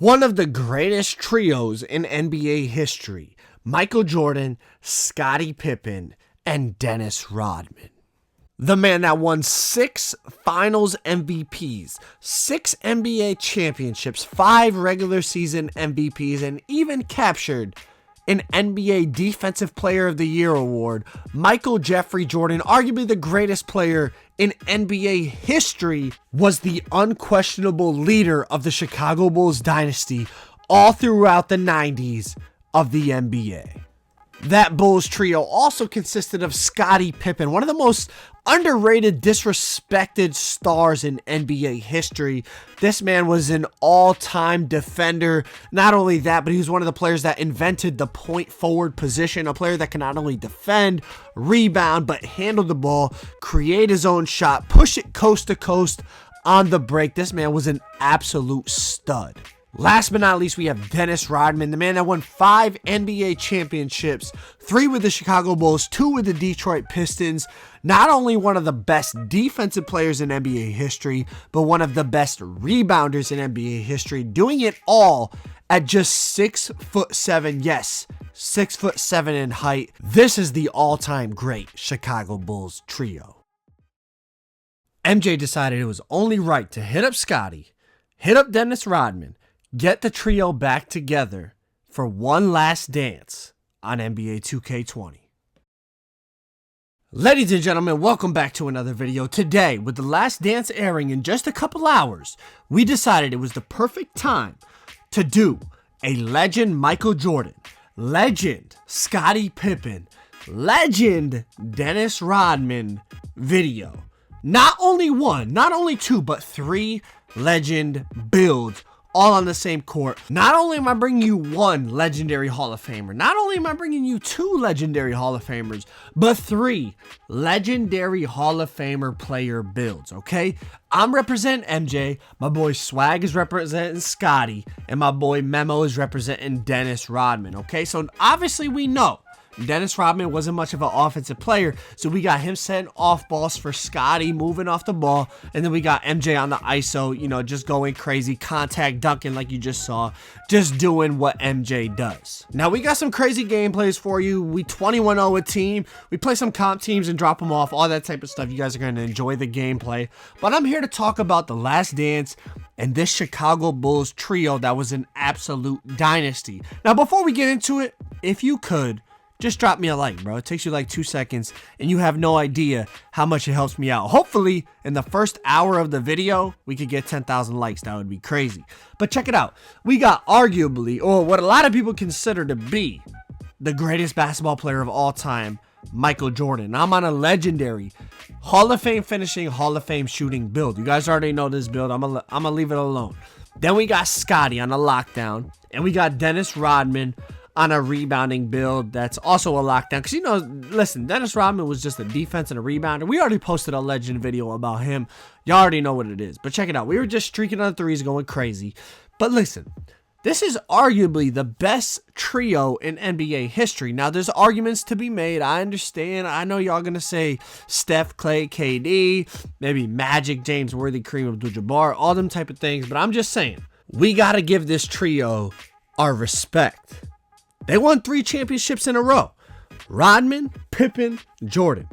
One of the greatest trios in NBA history, Michael Jordan, Scottie Pippen, and Dennis Rodman. The man that won 6 finals MVPs, 6 NBA championships, 5 regular season MVPs, and even captured an NBA Defensive Player of the Year award, Michael Jeffrey Jordan, arguably the greatest player in NBA history, was the unquestionable leader of the Chicago Bulls dynasty all throughout the 90s of the NBA. That Bulls trio also consisted of Scottie Pippen, one of the most underrated, disrespected stars in NBA history. This man was an all-time defender. Not only that, but he was one of the players that invented the point forward position, a player that can not only defend, rebound, but handle the ball, create his own shot, push it coast to coast on the break. This man was an absolute stud. Last but not least, we have Dennis Rodman, the man that won 5 NBA championships, 3 with the Chicago Bulls, 2 with the Detroit Pistons. Not only one of the best defensive players in NBA history, but one of the best rebounders in NBA history, doing it all at just 6'7". Yes, 6'7" in height. This is the all-time great Chicago Bulls trio. MJ decided it was only right to hit up Scottie, hit up Dennis Rodman, get the trio back together for one last dance on NBA 2K20. Ladies and gentlemen, welcome back to another video. Today, with the last dance airing in just a couple hours, we decided it was the perfect time to do a legend Michael Jordan, legend Scottie Pippen, legend Dennis Rodman video. Not only one, not only 2, but 3 legend builds all on the same court. Not only am I bringing you 1 legendary Hall of Famer, not only am I bringing you 2 legendary Hall of Famers, but 3 legendary Hall of Famer player builds, okay? I'm representing MJ, my boy Swag is representing Scottie, and my boy Memo is representing Dennis Rodman, okay? So obviously we know Dennis Rodman wasn't much of an offensive player, so we got him setting off balls for Scottie, moving off the ball, and then we got MJ on the ISO, you know, just going crazy, contact dunking like you just saw, just doing what MJ does. Now, we got some crazy gameplays for you. We 21-0 a team. We play some comp teams and drop them off, all that type of stuff. You guys are going to enjoy the gameplay, but I'm here to talk about The Last Dance and this Chicago Bulls trio that was an absolute dynasty. Now, before we get into it, if you could, just drop me a like, bro. It takes you like 2 seconds, and you have no idea how much it helps me out. Hopefully, in the first hour of the video, we could get 10,000 likes. That would be crazy. But check it out. We got arguably, or what a lot of people consider to be, the greatest basketball player of all time, Michael Jordan. I'm on a legendary Hall of Fame finishing, Hall of Fame shooting build. You guys already know this build. I'm gonna leave it alone. Then we got Scottie on a lockdown, and we got Dennis Rodman on a rebounding build that's also a lockdown. Because, you know, listen, Dennis Rodman was just a defense and a rebounder. We already posted a legend video about him. Y'all already know what it is. But check it out. We were just streaking on threes, going crazy. But listen, this is arguably the best trio in NBA history. Now, there's arguments to be made. I understand. I know y'all going to say Steph, Clay, KD, maybe Magic, James Worthy, Kareem Abdul-Jabbar, all them type of things. But I'm just saying, we got to give this trio our respect. They won 3 championships in a row. Rodman, Pippen, Jordan.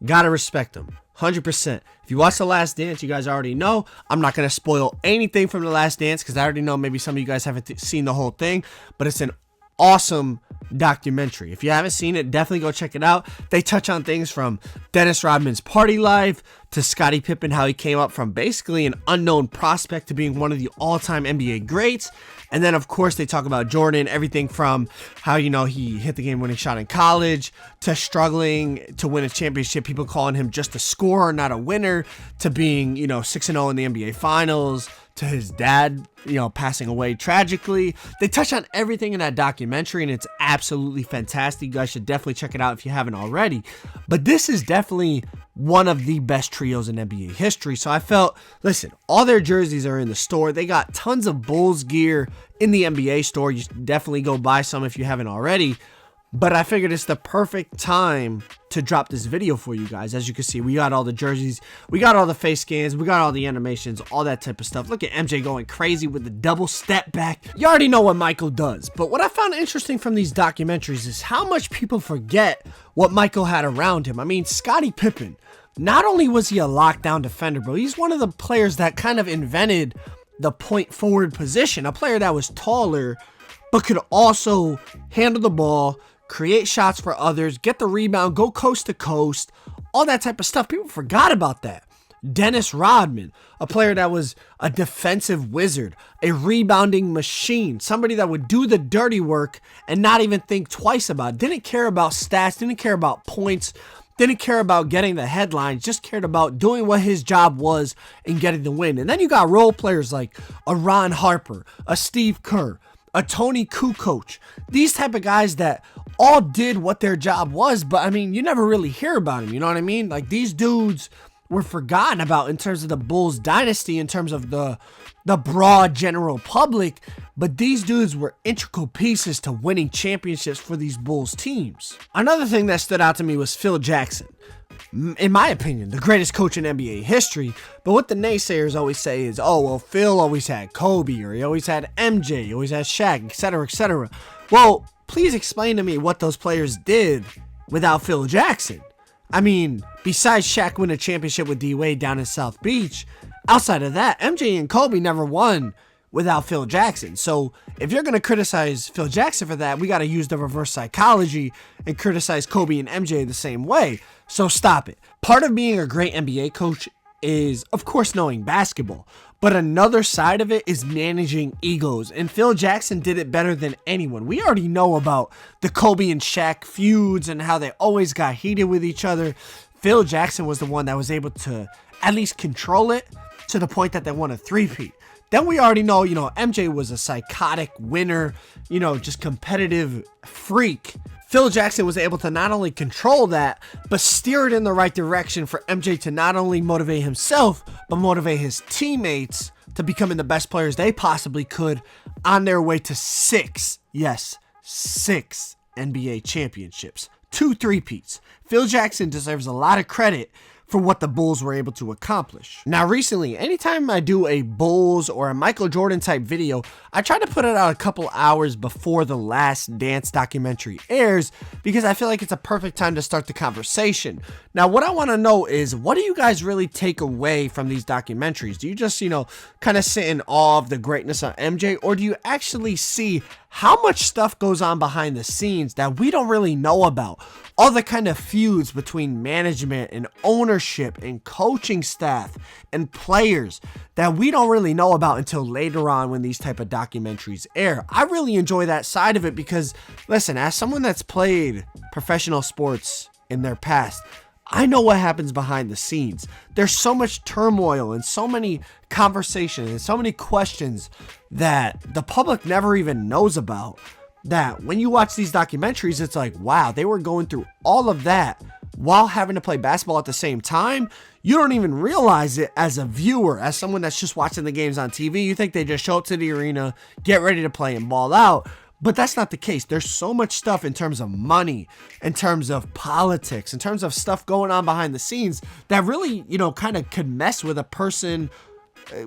Gotta respect them. 100%. If you watch The Last Dance, you guys already know. I'm not going to spoil anything from The Last Dance because I already know maybe some of you guys haven't seen the whole thing. But it's an awesome documentary. If you haven't seen it, definitely go check it out. They touch on things from Dennis Rodman's party life to Scottie Pippen, how he came up from basically an unknown prospect to being one of the all-time NBA greats. And then, of course, they talk about Jordan, everything from how, you know, he hit the game-winning shot in college to struggling to win a championship, people calling him just a scorer, not a winner, to being, you know, 6-0 in the NBA Finals, to his dad, you know, passing away tragically. They touch on everything in that documentary, and it's absolutely fantastic. You guys should definitely check it out if you haven't already. But this is definitely one of the best trios in NBA history. So I felt, listen, all their jerseys are in the store. They got tons of Bulls gear in the NBA store. You should definitely go buy some if you haven't already. But I figured it's the perfect time to drop this video for you guys. As you can see, we got all the jerseys, we got all the face scans, we got all the animations, all that type of stuff. Look at MJ going crazy with the double step back. You already know what Michael does. But what I found interesting from these documentaries is how much people forget what Michael had around him. I mean, Scottie Pippen, not only was he a lockdown defender, but he's one of the players that kind of invented the point forward position. A player that was taller, but could also handle the ball, create shots for others, get the rebound, go coast to coast, all that type of stuff. People forgot about that. Dennis Rodman, a player that was a defensive wizard, a rebounding machine, somebody that would do the dirty work and not even think twice about it. Didn't care about stats, didn't care about points, didn't care about getting the headlines, just cared about doing what his job was and getting the win. And then you got role players like a Ron Harper, a Steve Kerr, a Tony Kukoc, these type of guys that all did what their job was, but I mean, you never really hear about them, you know what I mean? Like, these dudes were forgotten about in terms of the Bulls dynasty, in terms of the broad general public, but these dudes were integral pieces to winning championships for these Bulls teams. Another thing that stood out to me was Phil Jackson. In my opinion, the greatest coach in NBA history. But what the naysayers always say is, oh, well, Phil always had Kobe, or he always had MJ, he always had Shaq, etc., etc. Well, please explain to me what those players did without Phil Jackson. I mean, besides Shaq winning a championship with D-Wade down in South Beach, outside of that, MJ and Kobe never won without Phil Jackson. So if you're going to criticize Phil Jackson for that, we got to use the reverse psychology and criticize Kobe and MJ the same way. So stop it. Part of being a great NBA coach is, of course, knowing basketball. But another side of it is managing egos. And Phil Jackson did it better than anyone. We already know about the Kobe and Shaq feuds and how they always got heated with each other. Phil Jackson was the one that was able to at least control it to the point that they won a three-peat. Then we already know, MJ was a psychotic winner, just competitive freak. Phil Jackson was able to not only control that, but steer it in the right direction for MJ to not only motivate himself, but motivate his teammates to becoming the best players they possibly could on their way to six NBA championships, 2 three-peats. Phil Jackson deserves a lot of credit for what the Bulls were able to accomplish. Now, recently, anytime I do a Bulls or a Michael Jordan type video, I try to put it out a couple hours before the Last Dance documentary airs, because I feel like it's a perfect time to start the conversation. Now, what I want to know is, what do you guys really take away from these documentaries? Do you just, kind of sit in awe of the greatness of MJ, or do you actually see how much stuff goes on behind the scenes that we don't really know about? All the kind of feuds between management and ownership and coaching staff and players that we don't really know about until later on when these type of documentaries air. I really enjoy that side of it because, listen, as someone that's played professional sports in their past, I know what happens behind the scenes. There's so much turmoil and so many conversations and so many questions that the public never even knows about, that when you watch these documentaries, it's like, wow, they were going through all of that while having to play basketball at the same time. You don't even realize it as a viewer, as someone that's just watching the games on TV. You think they just show up to the arena, get ready to play and ball out. But that's not the case. There's so much stuff in terms of money, in terms of politics, in terms of stuff going on behind the scenes that really, kind of could mess with a person,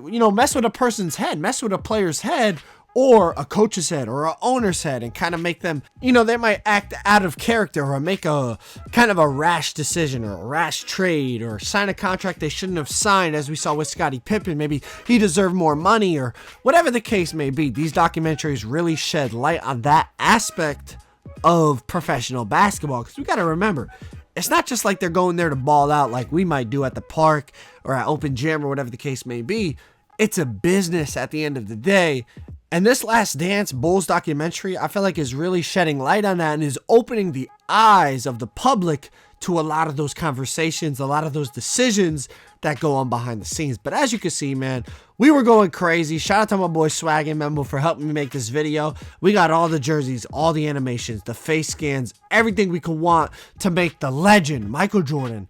mess with a person's head, mess with a player's head, or a coach's head, or an owner's head, and kind of make them, they might act out of character, or make a kind of a rash decision, or a rash trade, or sign a contract they shouldn't have signed, as we saw with Scottie Pippen. Maybe he deserved more money, or whatever the case may be. These documentaries really shed light on that aspect of professional basketball, because we got to remember, it's not just like they're going there to ball out like we might do at the park or at open gym or whatever the case may be. It's a business at the end of the day. And this Last Dance Bulls documentary, I feel like, is really shedding light on that and is opening the eyes of the public to a lot of those conversations, a lot of those decisions that go on behind the scenes. But as you can see, man, we were going crazy. Shout out to my boy Swag and Membo for helping me make this video. We got all the jerseys, all the animations, the face scans, everything we could want to make the legend Michael Jordan,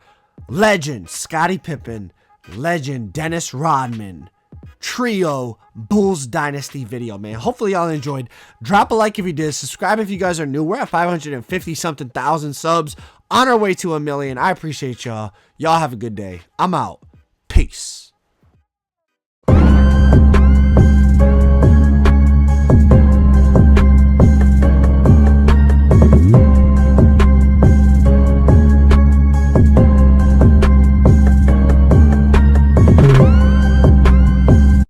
legend Scottie Pippen, legend Dennis Rodman, trio Bulls Dynasty video, man. Hopefully y'all enjoyed. Drop a like if you did. Subscribe if you guys are new. We're at 550 something thousand subs. On our way to 1 million. I appreciate y'all. Y'all have a good day. I'm out. Peace.